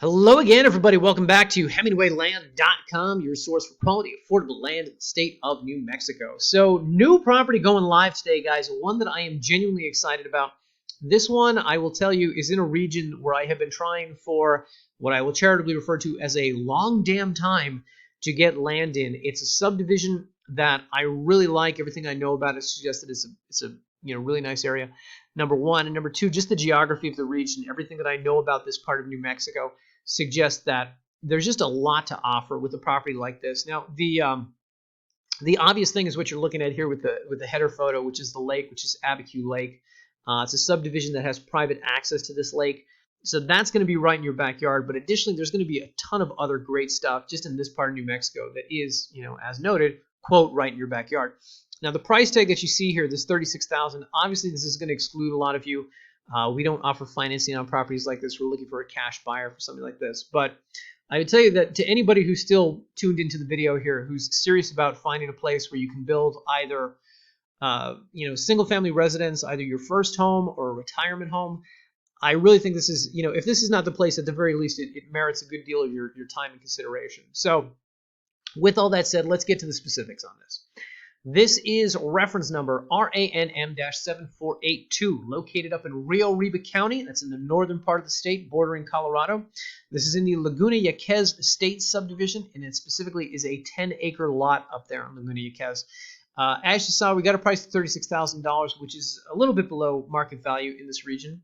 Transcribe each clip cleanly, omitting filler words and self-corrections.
Hello again, everybody. Welcome back to HemingwayLand.com, your source for quality, affordable land in the state of New Mexico. So, new property going live today, guys. One that I am genuinely excited about. This one, I will tell you, is in a region where I have been trying for what I will charitably refer to as a long damn time to get land in. It's a subdivision that I really like. Everything I know about it suggests that it's a really nice area. Number one, and number two, just the geography of the region. Everything that I know about this part of New Mexico suggests that there's just a lot to offer with a property like this. Now, the obvious thing is what you're looking at here with the header photo, which is the lake, which is Abiquiu Lake. It's a subdivision that has private access to this lake, so that's going to be right in your backyard. But additionally, there's going to be a ton of other great stuff just in this part of New Mexico that is, as noted, quote, right in your backyard. Now, the price tag that you see here, this $36,000, obviously this is going to exclude a lot of you. We don't offer financing on properties like this. We're looking for a cash buyer for something like this. But I would tell you that to anybody who's still tuned into the video here, who's serious about finding a place where you can build either, single-family residence, either your first home or a retirement home, I really think this is, if this is not the place, at the very least, it merits a good deal of your time and consideration. So with all that said, let's get to the specifics on this. This is reference number RANM-7482, located up in Rio Arriba County. That's in the northern part of the state, bordering Colorado. This is in the Laguna Jacquez Estate subdivision, and it specifically is a 10-acre lot up there in Laguna Jacquez. As you saw, we got a price of $36,000, which is a little bit below market value in this region.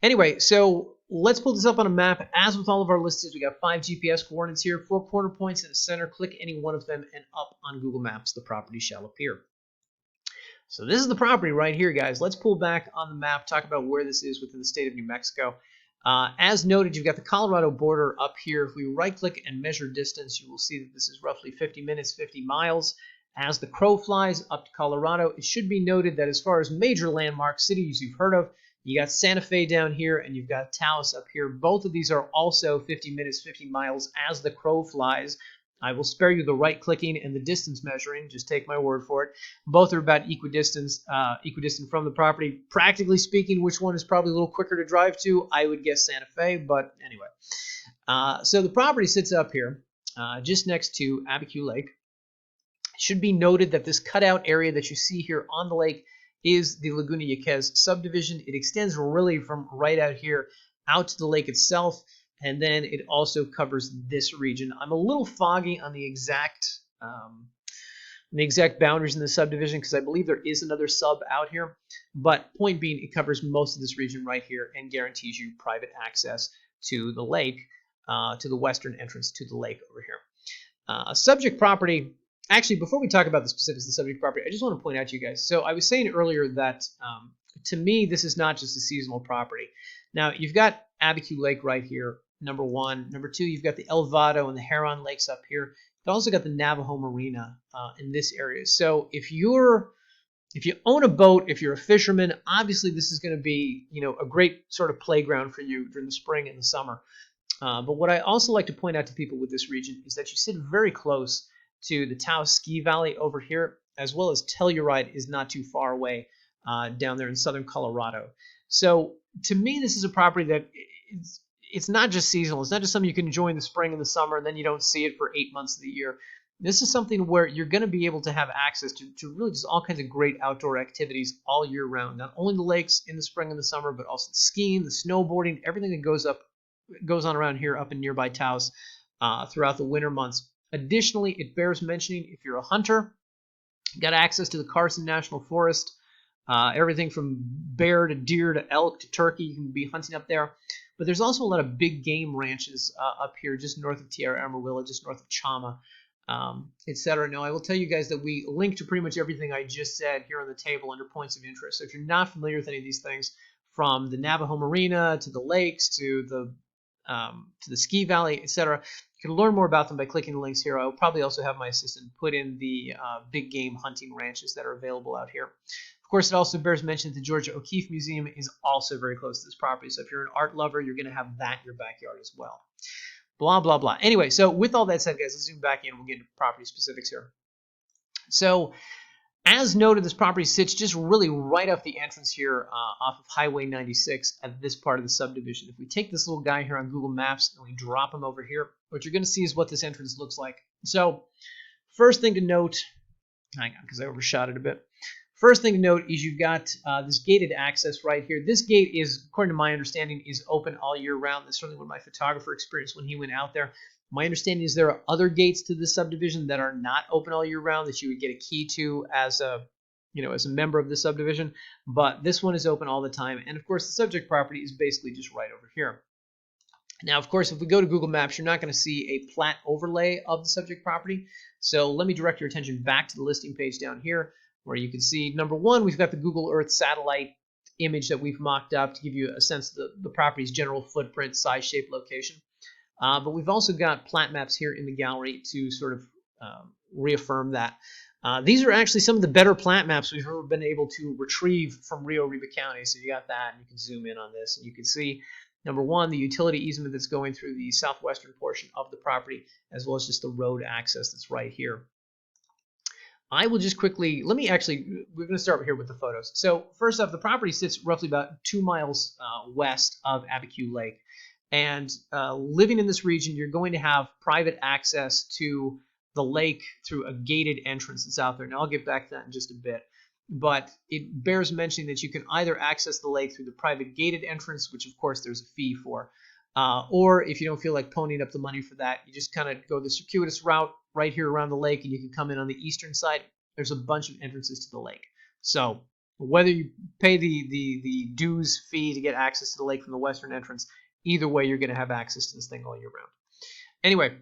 Anyway, so let's pull this up on a map. As with all of our listings, we got 5 GPS coordinates here, 4 corner points in the center. Click any one of them, and up on Google Maps, the property shall appear. So this is the property right here, guys. Let's pull back on the map, talk about where this is within the state of New Mexico. As noted, you've got the Colorado border up here. If we right-click and measure distance, you will see that this is roughly 50 minutes, 50 miles. As the crow flies up to Colorado, it should be noted that as far as major landmarks, cities you've heard of, you got Santa Fe down here, and you've got Taos up here. Both of these are also 50 minutes, 50 miles as the crow flies. I will spare you the right-clicking and the distance measuring. Just take my word for it. Both are about equidistant from the property. Practically speaking, which one is probably a little quicker to drive to? I would guess Santa Fe, but anyway. So the property sits up here, just next to Abiquiu Lake. It should be noted that this cutout area that you see here on the lake is the Laguna Jacquez subdivision. It extends really from right out here out to the lake itself, and then it also covers this region. I'm a little foggy on the exact boundaries in the subdivision because I believe there is another sub out here, but point being, it covers most of this region right here and guarantees you private access to the lake, to the western entrance to the lake over here. Subject property. Actually, before we talk about the specifics of the subject property, I just want to point out to you guys. So I was saying earlier that to me, this is not just a seasonal property. Now, you've got Abiquiu Lake right here, number one. Number two, you've got the El Vado and the Heron Lakes up here. You've also got the Navajo Marina in this area. So if you own a boat, if you're a fisherman, obviously this is going to be a great sort of playground for you during the spring and the summer. But what I also like to point out to people with this region is that you sit very close to the Taos Ski Valley over here, as well as Telluride is not too far away down there in southern Colorado. So to me, this is a property that it's not just seasonal. It's not just something you can enjoy in the spring and the summer, and then you don't see it for 8 months of the year. This is something where you're going to be able to have access to really just all kinds of great outdoor activities all year round. Not only the lakes in the spring and the summer, but also the skiing, the snowboarding, everything that goes on around here up in nearby Taos throughout the winter months. Additionally, it bears mentioning if you're a hunter, you got access to the Carson National Forest, everything from bear to deer to elk to turkey. You can be hunting up there. But there's also a lot of big game ranches up here just north of Tierra Amarillo, just north of Chama, etc. Now, I will tell you guys that we link to pretty much everything I just said here on the table under points of interest. So if you're not familiar with any of these things, from the Navajo Marina to the lakes to the ski valley, etc., you can learn more about them by clicking the links here. I will probably also have my assistant put in the big game hunting ranches that are available out here. Of course, it also bears mention that the Georgia O'Keeffe Museum is also very close to this property. So if you're an art lover, you're going to have that in your backyard as well. Blah, blah, blah. Anyway, so with all that said, guys, let's zoom back in and we'll get into property specifics here. So As noted, this property sits just really right off the entrance here off of Highway 96 at this part of the subdivision. If we take this little guy here on Google Maps and we drop him over here, what you're going to see is what this entrance looks like. So first thing to note, hang on because I overshot it a bit. First thing to note is you've got this gated access right here. This gate is, according to my understanding, is open all year round. That's certainly what my photographer experienced when he went out there. My understanding is there are other gates to this subdivision that are not open all year round that you would get a key to as a, as a member of the subdivision. But this one is open all the time. And of course, the subject property is basically just right over here. Now, of course, if we go to Google Maps, you're not going to see a plat overlay of the subject property. So let me direct your attention back to the listing page down here, where you can see, number one, we've got the Google Earth satellite image that we've mocked up to give you a sense of the property's general footprint, size, shape, location. But we've also got plat maps here in the gallery to sort of reaffirm that. These are actually some of the better plat maps we've ever been able to retrieve from Rio Arriba County. So you got that, and you can zoom in on this, and you can see, number one, the utility easement that's going through the southwestern portion of the property, as well as just the road access that's right here. I will just quickly, we're going to start here with the photos. So first off, the property sits roughly about 2 miles west of Abiquiu Lake. And living in this region, you're going to have private access to the lake through a gated entrance that's out there. Now, I'll get back to that in just a bit. But it bears mentioning that you can either access the lake through the private gated entrance, which, of course, there's a fee for. Or if you don't feel like ponying up the money for that, you just kind of go the circuitous route right here around the lake, and you can come in on the eastern side. There's a bunch of entrances to the lake. So whether you pay the dues fee to get access to the lake from the western entrance, either way, you're going to have access to this thing all year round. Anyway,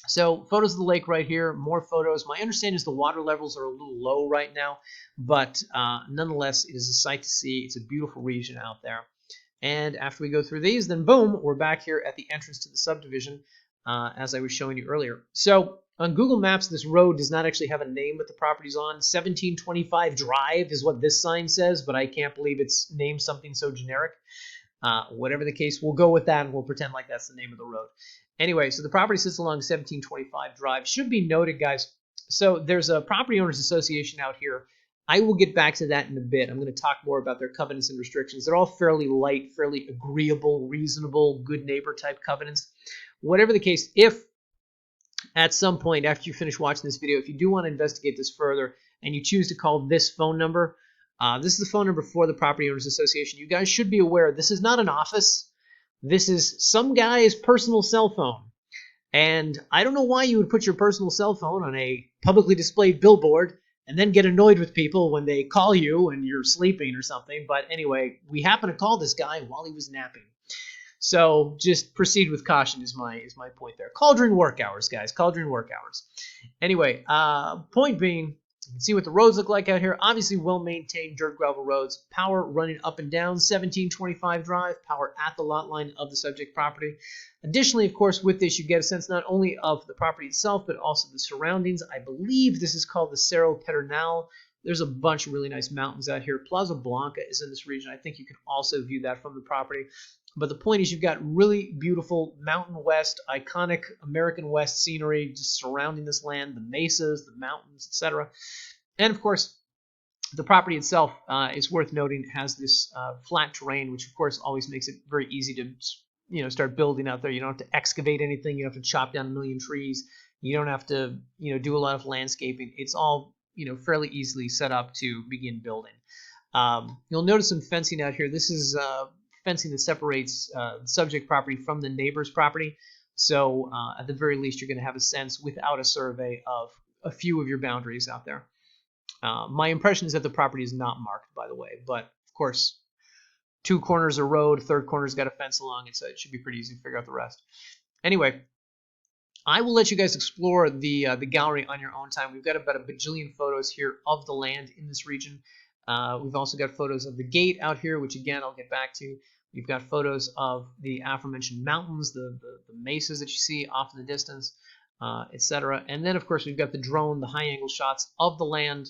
so photos of the lake right here, more photos. My understanding is the water levels are a little low right now, but nonetheless, it is a sight to see. It's a beautiful region out there. And after we go through these, then boom, we're back here at the entrance to the subdivision, as I was showing you earlier. So on Google Maps, this road does not actually have a name that the property's on. 1725 Drive is what this sign says, but I can't believe it's named something so generic. Whatever the case, we'll go with that and we'll pretend like that's the name of the road. Anyway, so the property sits along 1725 Drive. Should be noted, guys, so there's a property owners association out here. I will get back to that in a bit. I'm going to talk more about their covenants and restrictions. They're all fairly light, fairly agreeable, reasonable, good neighbor type covenants. Whatever the case, if at some point after you finish watching this video, if you do want to investigate this further and you choose to call this phone number, this is the phone number for the Property Owners Association. You guys should be aware this is not an office. This is some guy's personal cell phone. And I don't know why you would put your personal cell phone on a publicly displayed billboard and then get annoyed with people when they call you and you're sleeping or something. But anyway, we happen to call this guy while he was napping. So just proceed with caution is my point there. Call during work hours, guys. Call during work hours. Anyway, point being, you can see what the roads look like out here. Obviously, well-maintained dirt gravel roads. Power running up and down 1725 Drive. Power at the lot line of the subject property. Additionally, of course, with this, you get a sense not only of the property itself, but also the surroundings. I believe this is called the Cerro Pedernal. There's a bunch of really nice mountains out here. Plaza Blanca is in this region. I think you can also view that from the property. But the point is you've got really beautiful Mountain West, iconic American West scenery just surrounding this land, the mesas, the mountains, etc. And of course, the property itself is worth noting has this flat terrain, which of course always makes it very easy to start building out there. You don't have to excavate anything. You don't have to chop down a million trees. You don't have to do a lot of landscaping. It's all fairly easily set up to begin building. You'll notice some fencing out here. This is fencing that separates the subject property from the neighbor's property. So at the very least, you're going to have a sense without a survey of a few of your boundaries out there. My impression is that the property is not marked, by the way. But of course, 2 corners are road, third corner's got a fence along it, so it should be pretty easy to figure out the rest. Anyway, I will let you guys explore the gallery on your own time. We've got about a bajillion photos here of the land in this region. We've also got photos of the gate out here, which again I'll get back to. We've got photos of the aforementioned mountains, the mesas that you see off in the distance, etc. And then, of course, we've got the drone, the high-angle shots of the land,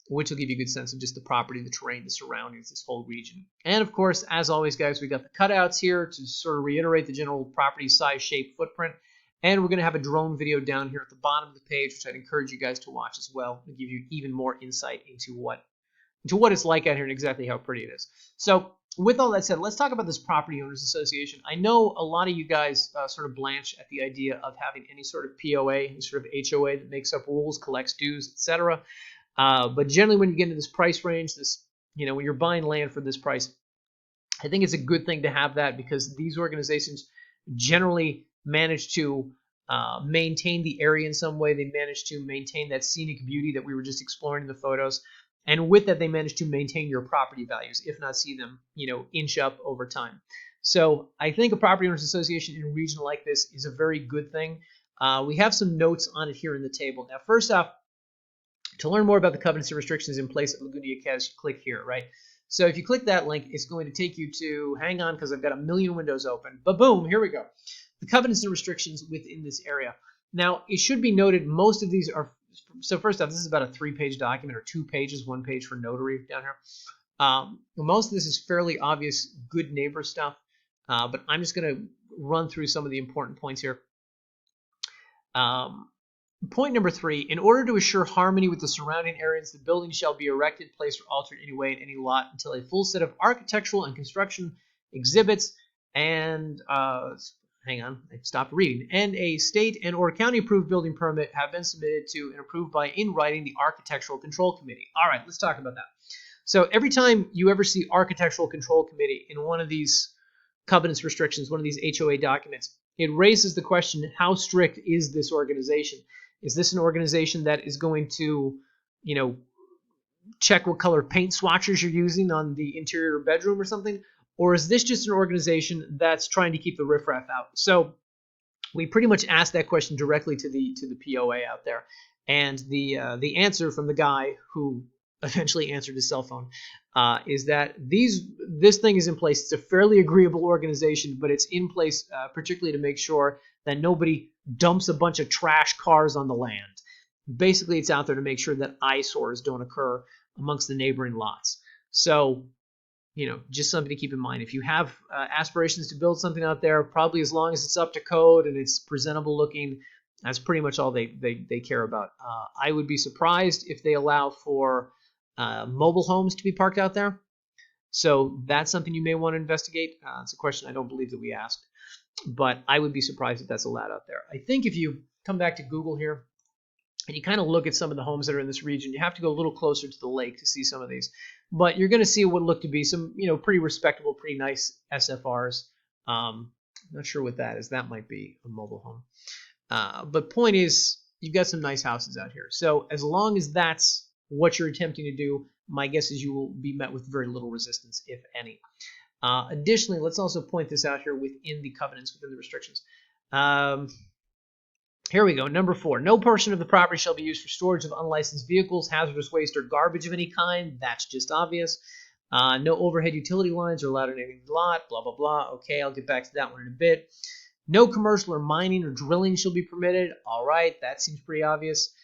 which will give you a good sense of just the property, the terrain, the surroundings, this whole region. And, of course, as always, guys, we've got the cutouts here to sort of reiterate the general property size, shape, footprint. And we're going to have a drone video down here at the bottom of the page, which I'd encourage you guys to watch as well, to give you even more insight into what it's like out here and exactly how pretty it is. So with all that said, let's talk about this property owners association. I know a lot of you guys sort of blanch at the idea of having any sort of POA, any sort of HOA that makes up rules, collects dues, etc. But generally, when you get into this price range, when you're buying land for this price, I think it's a good thing to have that, because these organizations generally manage to maintain the area in some way. They manage to maintain that scenic beauty that we were just exploring in the photos. And with that, they manage to maintain your property values, if not see them, inch up over time. So I think a property owners association in a region like this is a very good thing. We have some notes on it here in the table. Now, first off, to learn more about the covenants and restrictions in place at Laguna Jacquez, click here, right? So if you click that link, it's going to take you to, hang on, because I've got a million windows open, but boom, here we go. The covenants and restrictions within this area. Now, it should be noted, most of these are, so first off, this is about a 3-page document, or 2 pages, 1 page for notary down here. Most of this is fairly obvious good neighbor stuff, but I'm just going to run through some of the important points here. Point number 3, in order to assure harmony with the surrounding areas, the building shall be erected, placed, or altered in any way in any lot until a full set of architectural and construction exhibits and, hang on, I stopped reading, and a state and or county approved building permit have been submitted to and approved by, in writing, the Architectural Control Committee. All right, let's talk about that. So every time you ever see Architectural Control Committee in one of these covenants restrictions, one of these HOA documents, it raises the question, how strict is this organization? Is this an organization that is going to, check what color paint swatches you're using on the interior bedroom or something? Or is this just an organization that's trying to keep the riffraff out? So we pretty much asked that question directly to the POA out there. And the answer from the guy who eventually answered his cell phone is that this thing is in place. It's a fairly agreeable organization, but it's in place particularly to make sure that nobody dumps a bunch of trash cars on the land. Basically, it's out there to make sure that eyesores don't occur amongst the neighboring lots. So, just something to keep in mind. If you have aspirations to build something out there, probably as long as it's up to code and it's presentable looking, that's pretty much all they care about. I would be surprised if they allow for mobile homes to be parked out there. So that's something you may want to investigate. It's a question I don't believe that we asked, but I would be surprised if that's allowed out there. I think if you come back to Google here and you kind of look at some of the homes that are in this region, you have to go a little closer to the lake to see some of these. But you're going to see what look to be some, pretty respectable, pretty nice SFRs. Not sure what that is. That might be a mobile home. But point is, you've got some nice houses out here. So as long as that's what you're attempting to do, my guess is you will be met with very little resistance, if any. Additionally, let's also point this out here within the covenants, within the restrictions. Here we go. Number 4, no portion of the property shall be used for storage of unlicensed vehicles, hazardous waste, or garbage of any kind. That's just obvious. No overhead utility lines are allowed in any lot, blah, blah, blah. Okay, I'll get back to that one in a bit. No commercial or mining or drilling shall be permitted. All right, that seems pretty obvious.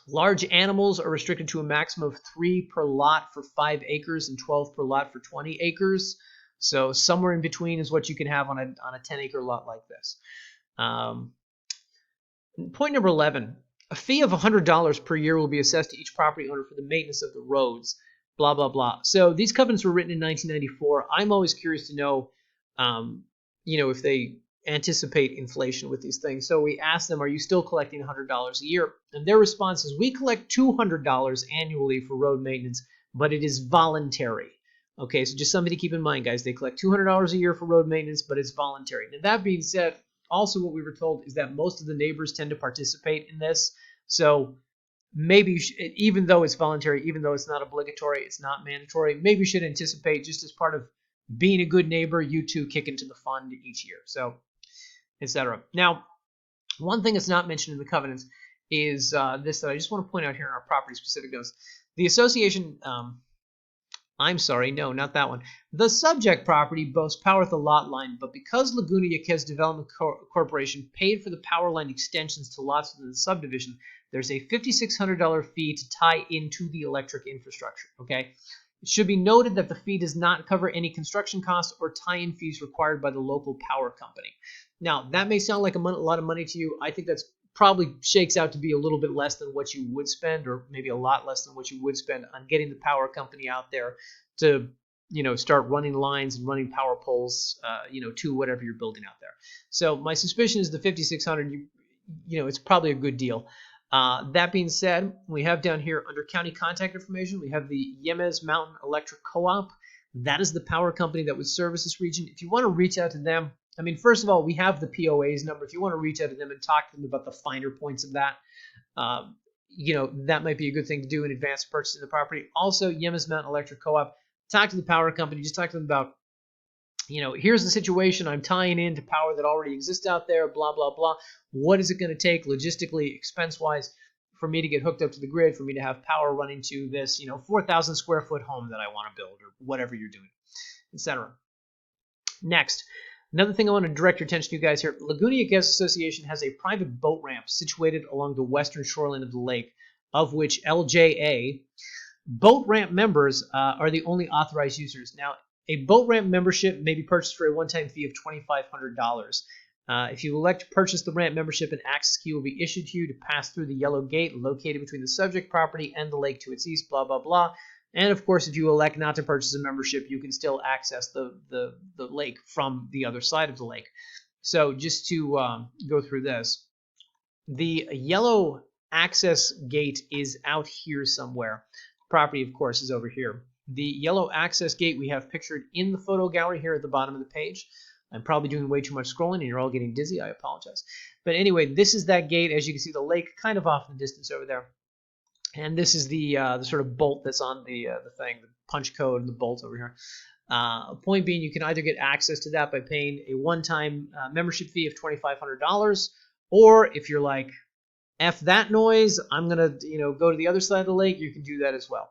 Large animals are restricted to a maximum of 3 per lot for 5 acres and 12 per lot for 20 acres. So somewhere in between is what you can have on a 10-acre lot like this. Point number 11, a fee of $100 per year will be assessed to each property owner for the maintenance of the roads, blah, blah, blah. So these covenants were written in 1994. I'm always curious to know, if they anticipate inflation with these things. So we asked them, are you still collecting $100 a year? And their response is, we collect $200 annually for road maintenance, but it is voluntary. Okay, so just something to keep in mind, guys. They collect $200 a year for road maintenance, but it's voluntary. Now, that being said, also what we were told is that most of the neighbors tend to participate in this. So maybe, even though it's voluntary, even though it's not obligatory, it's not mandatory, maybe you should anticipate, just as part of being a good neighbor, you too kick into the fund each year. So, etc. Now, one thing that's not mentioned in the covenants is this that I just want to point out here in our property-specific notes. The association, I'm sorry, no, not that one. The subject property boasts power at the lot line, but because Laguna Jacquez Development Corporation paid for the power line extensions to lots within the subdivision, there's a $5,600 fee to tie into the electric infrastructure, okay? It should be noted that the fee does not cover any construction costs or tie-in fees required by the local power company. Now, that may sound like a lot of money to you. I think that's probably shakes out to be a little bit less than what you would spend, or maybe a lot less than what you would spend on getting the power company out there to, start running lines and running power poles, to whatever you're building out there. So my suspicion is the $5,600, it's probably a good deal. That being said, we have down here under county contact information, we have the Jemez Mountain Electric Co-op. That is the power company that would service this region. If you want to reach out to them, first of all, we have the POA's number. If you want to reach out to them and talk to them about the finer points of that, that might be a good thing to do in advance of purchasing the property. Also, Jemez Mountain Electric Co-op, talk to the power company. Just talk to them about, here's the situation. I'm tying into power that already exists out there, blah, blah, blah. What is it going to take logistically, expense-wise, for me to get hooked up to the grid, for me to have power running to this, 4,000 square foot home that I want to build, or whatever you're doing, etc. Next, another thing I want to direct your attention to, you guys here, Laguna Jacquez Association has a private boat ramp situated along the western shoreline of the lake, of which LJA, boat ramp members are the only authorized users. Now, a boat ramp membership may be purchased for a one-time fee of $2,500. If you elect to purchase the ramp membership, an access key will be issued to you to pass through the yellow gate located between the subject property and the lake to its east, blah, blah, blah. And of course, if you elect not to purchase a membership, you can still access the lake from the other side of the lake. So just to go through this, the yellow access gate is out here somewhere. Property, of course, is over here. The yellow access gate we have pictured in the photo gallery here at the bottom of the page. I'm probably doing way too much scrolling and you're all getting dizzy. I apologize. But anyway, this is that gate. As you can see, the lake kind of off in the distance over there. And this is the sort of bolt that's on the thing, the punch code and the bolt over here. Point being, you can either get access to that by paying a one-time membership fee of $2,500, or if you're like, F that noise, I'm going to go to the other side of the lake, you can do that as well.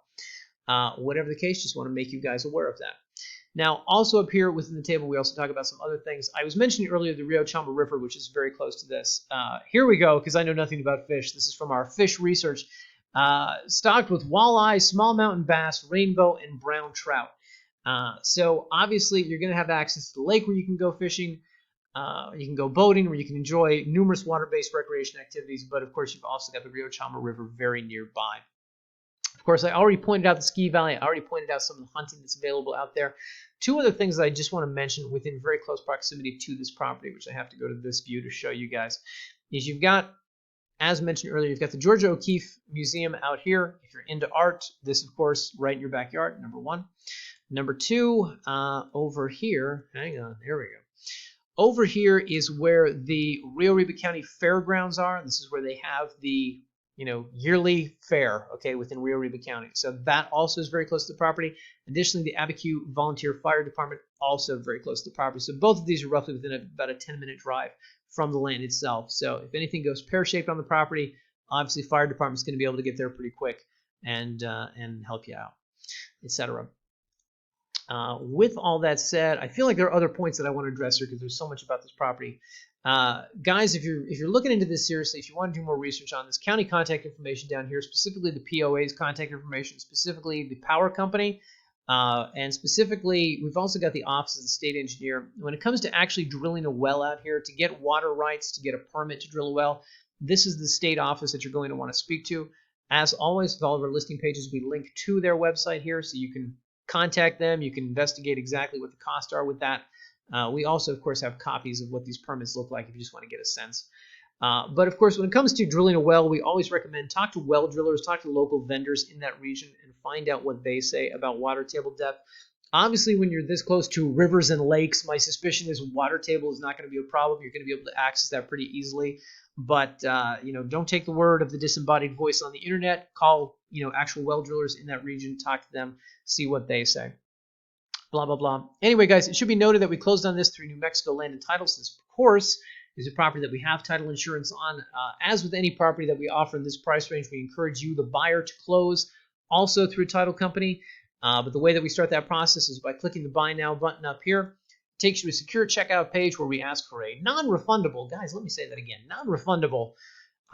Whatever the case, just want to make you guys aware of that. Now, also up here within the table, we also talk about some other things. I was mentioning earlier the Rio Arriba River, which is very close to this. Here we go, because I know nothing about fish. This is from our fish research. Stocked with walleye, small mountain bass, rainbow, and brown trout. So obviously, you're going to have access to the lake where you can go fishing. You can go boating, where you can enjoy numerous water-based recreation activities. But of course, you've also got the Rio Arriba River very nearby. Of course, I already pointed out the ski valley. I already pointed out some of the hunting that's available out there. Two other things that I just want to mention within very close proximity to this property, which I have to go to this view to show you guys, is you've got, as mentioned earlier, you've got the Georgia O'Keeffe Museum out here. If you're into art, this, of course, right in your backyard, number one. Number two, over here, hang on, here we go. Over here is where the Rio Arriba County Fairgrounds are. This is where they have the yearly fair, okay, within Rio Arriba County. So that also is very close to the property. Additionally, the Abiquiu Volunteer Fire Department, also very close to the property. So both of these are roughly within about a 10-minute drive from the land itself. So if anything goes pear-shaped on the property, obviously fire department's going to be able to get there pretty quick and help you out, etc. With all that said, I feel like there are other points that I want to address here because there's so much about this property. Guys, if you're looking into this seriously, if you want to do more research on this, county contact information down here, specifically the POA's contact information, specifically the power company, and specifically, we've also got the office of the state engineer. When it comes to actually drilling a well out here, to get water rights, to get a permit to drill a well, this is the state office that you're going to want to speak to. As always, with all of our listing pages, we link to their website here, so you can contact them. You can investigate exactly what the costs are with that. We also, of course, have copies of what these permits look like if you just want to get a sense. But, of course, when it comes to drilling a well, we always recommend talk to well drillers, talk to local vendors in that region, and find out what they say about water table depth. Obviously, when you're this close to rivers and lakes, my suspicion is water table is not going to be a problem. You're going to be able to access that pretty easily. But, don't take the word of the disembodied voice on the internet. Call, actual well drillers in that region, talk to them, see what they say. Blah, blah, blah. Anyway, guys, it should be noted that we closed on this through New Mexico Land and Title. So this, of course, is a property that we have title insurance on. As with any property that we offer in this price range, we encourage you, the buyer, to close also through a title company. But the way that we start that process is by clicking the Buy Now button up here. It takes you to a secure checkout page where we ask for a non-refundable, guys, let me say that again, non-refundable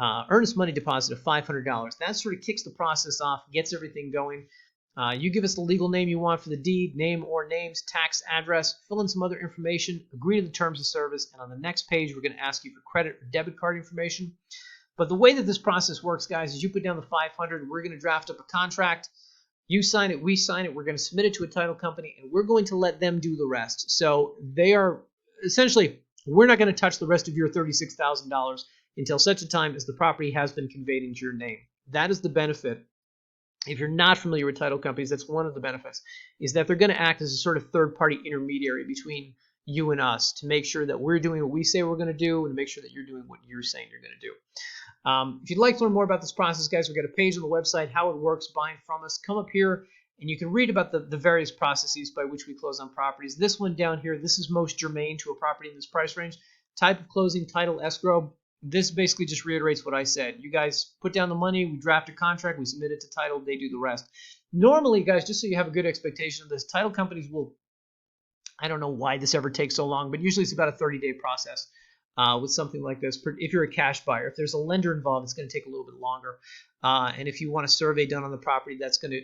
earnest money deposit of $500. That sort of kicks the process off, gets everything going. You give us the legal name you want for the deed, name or names, tax, address, fill in some other information, agree to the terms of service, and on the next page, we're going to ask you for credit or debit card information. But the way that this process works, guys, is you put down the $500, we're going to draft up a contract. You sign it, we sign it, we're going to submit it to a title company, and we're going to let them do the rest. So they are, essentially, we're not going to touch the rest of your $36,000 until such a time as the property has been conveyed into your name. That is the benefit. If you're not familiar with title companies, that's one of the benefits, is that they're going to act as a sort of third-party intermediary between you and us to make sure that we're doing what we say we're going to do and to make sure that you're doing what you're saying you're going to do. If you'd like to learn more about this process, guys, we've got a page on the website, how it works, buying from us. Come up here, and you can read about the various processes by which we close on properties. This one down here, this is most germane to a property in this price range. Type of closing, title, escrow. This basically just reiterates what I said. You guys put down the money, we draft a contract, we submit it to title, they do the rest. Normally, guys, just so you have a good expectation of this, title companies will, I don't know why this ever takes so long, but usually it's about a 30-day process with something like this. If you're a cash buyer, if there's a lender involved, it's going to take a little bit longer. And if you want a survey done on the property, that's going to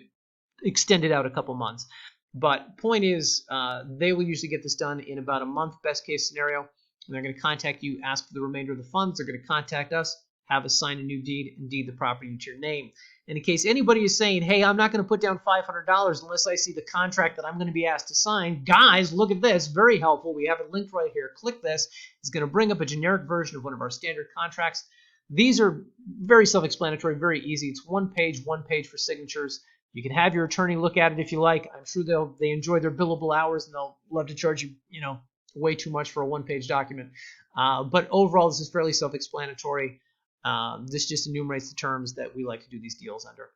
extend it out a couple months. But point is, they will usually get this done in about a month, best case scenario. And they're going to contact you, ask for the remainder of the funds. They're going to contact us, have us sign a new deed, and deed the property into your name. And in case anybody is saying, hey, I'm not going to put down $500 unless I see the contract that I'm going to be asked to sign, guys, look at this. Very helpful. We have it linked right here. Click this. It's going to bring up a generic version of one of our standard contracts. These are very self-explanatory, very easy. It's one page for signatures. You can have your attorney look at it if you like. I'm sure they enjoy their billable hours, and they'll love to charge you, way too much for a one-page document. But overall, this is fairly self-explanatory. This just enumerates the terms that we like to do these deals under.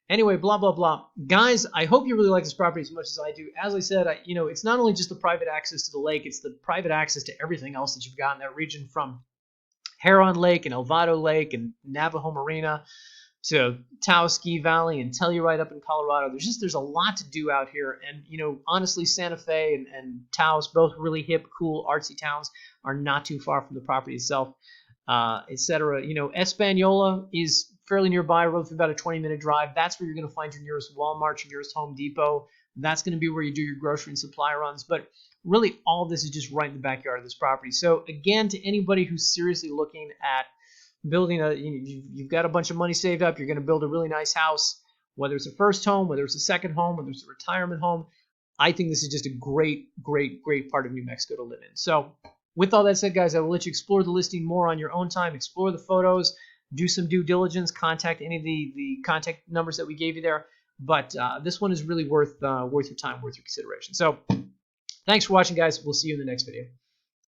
Anyway, blah, blah, blah. Guys, I hope you really like this property as much as I do. As I said, it's not only just the private access to the lake, it's the private access to everything else that you've got in that region, from Heron Lake and Elvado Lake and Navajo Marina to Taos Ski Valley and Telluride up in Colorado. There's a lot to do out here. And, honestly, Santa Fe and Taos, both really hip, cool, artsy towns, are not too far from the property itself, etc. Española is fairly nearby, roughly about a 20-minute drive. That's where you're going to find your nearest Walmart, your nearest Home Depot. That's going to be where you do your grocery and supply runs. But really, all of this is just right in the backyard of this property. So, again, to anybody who's seriously looking at building you've got a bunch of money saved up, you're going to build a really nice house, whether it's a first home, whether it's a second home, whether it's a retirement home, I think this is just a great, great, great part of New Mexico to live in. So with all that said, guys, I will let you explore the listing more on your own time, explore the photos, do some due diligence, contact any of the contact numbers that we gave you there. But this one is really worth your time, worth your consideration. So thanks for watching, guys. We'll see you in the next video.